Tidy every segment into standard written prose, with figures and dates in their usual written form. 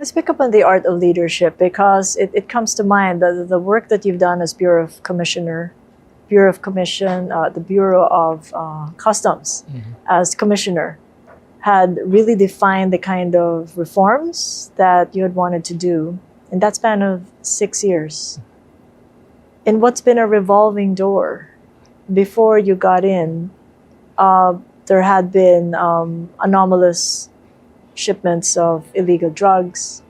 Let's pick up on the art of leadership because it comes to mind that the work that you've done as Bureau of Commissioner, Bureau of Commission, the Bureau of Customs as Commissioner had really defined the kind of reforms that you had wanted to do in that span of 6 years. In what's been a revolving door, before you got in, there had been anomalous shipments of illegal drugs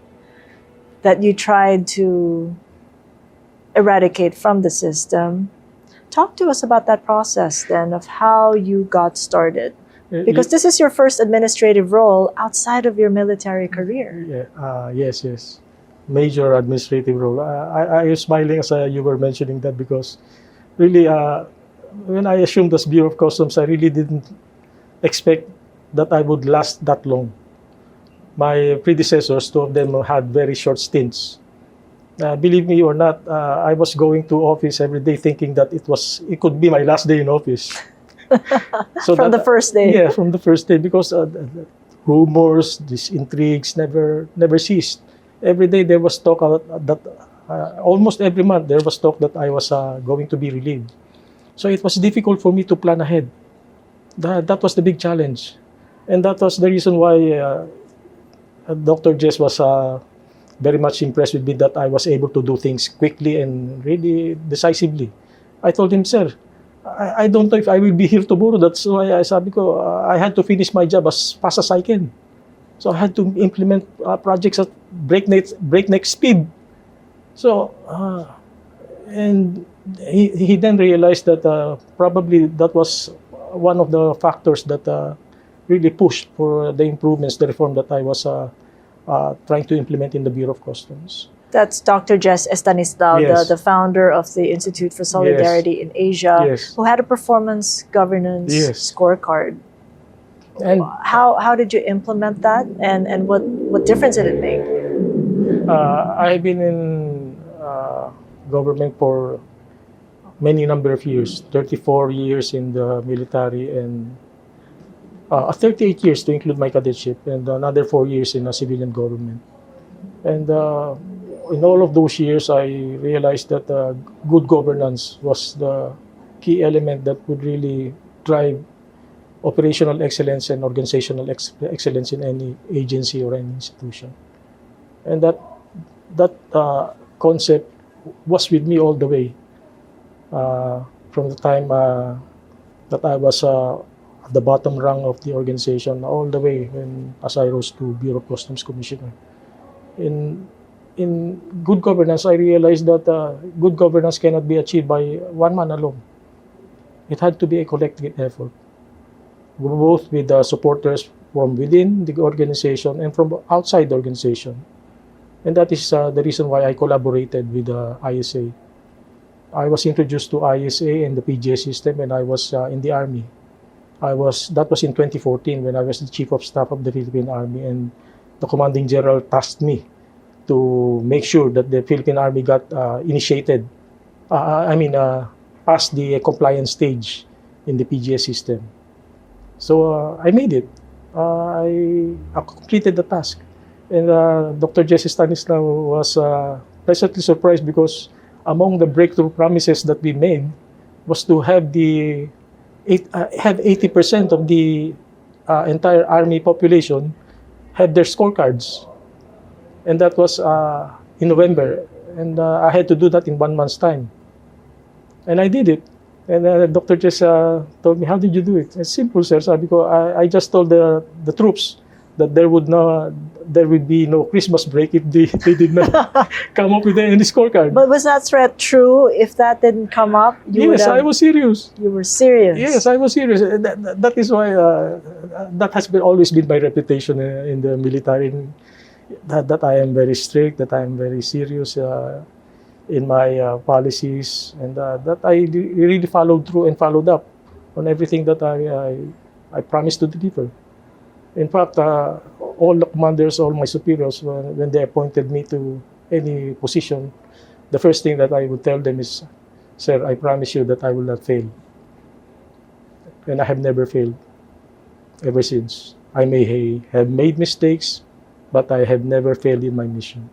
that you tried to eradicate from the system. Talk to us about that process then of how you got started. Because this is your first administrative role outside of your military career. Yes. Major administrative role. I was smiling as you were mentioning that because really, when I assumed as Bureau of Customs, I really didn't expect that I would last that long. My predecessors, two of them had very short stints. Believe me or not, I was going to office every day thinking that it could be my last day in office. So from the first day? Yeah, from the first day, because rumors, these intrigues never ceased. Every day there was talk that almost every month there was talk that I was going to be relieved. So it was difficult for me to plan ahead. That was the big challenge. And that was the reason why Dr. Jess was very much impressed with me that I was able to do things quickly and really decisively. I told him, sir, I don't know if I will be here tomorrow. That's why I had to finish my job as fast as I can. So I had to implement projects at breakneck speed. So, and he then realized that probably that was one of the factors that really pushed for the improvements, the reform that I was trying to implement in the Bureau of Customs. That's Dr. Jess Estanislao, Yes. the founder of the Institute for Solidarity in Asia, who had a performance governance scorecard. And how did you implement that, and what difference did it make? I've been in government for many number of years, 34 years in the military and 38 years to include my cadetship, and another 4 years in a civilian government. And in all of those years, I realized that good governance was the key element that would really drive operational excellence and organizational excellence in any agency or any institution. And that concept was with me all the way from the time that I was at the bottom rung of the organization, all the way as I rose to Bureau of Customs Commissioner. In good governance, I realized that good governance cannot be achieved by one man alone. It had to be a collective effort, both with the supporters from within the organization and from outside the organization. And that is the reason why I collaborated with the ISA. I was introduced to ISA and the PGS system when I was in the Army. That was in 2014 when I was the Chief of Staff of the Philippine Army, and the Commanding General tasked me to make sure that the Philippine Army got past the compliance stage in the PGS system. So I made it. I completed the task. And Dr. Jess Estanislao was pleasantly surprised because among the breakthrough promises that we made was to have 80% of the entire Army population have their scorecards. And that was in November. And I had to do that in 1 month's time. And I did it. And Dr. Jess told me, how did you do it? It's simple, sir. Because I just told the troops that there would be no Christmas break if they did not come up with any scorecard. But was that threat true? If that didn't come up, yes, I was serious. You were serious. Yes, I was serious. That is why that has always been my reputation in the military. That I am very strict, that I am very serious in my policies, and that I really followed through and followed up on everything that I promised to deliver. In fact, all the commanders, all my superiors, when they appointed me to any position, the first thing that I would tell them is, sir, I promise you that I will not fail. And I have never failed ever since. I may have made mistakes, but I have never failed in my mission.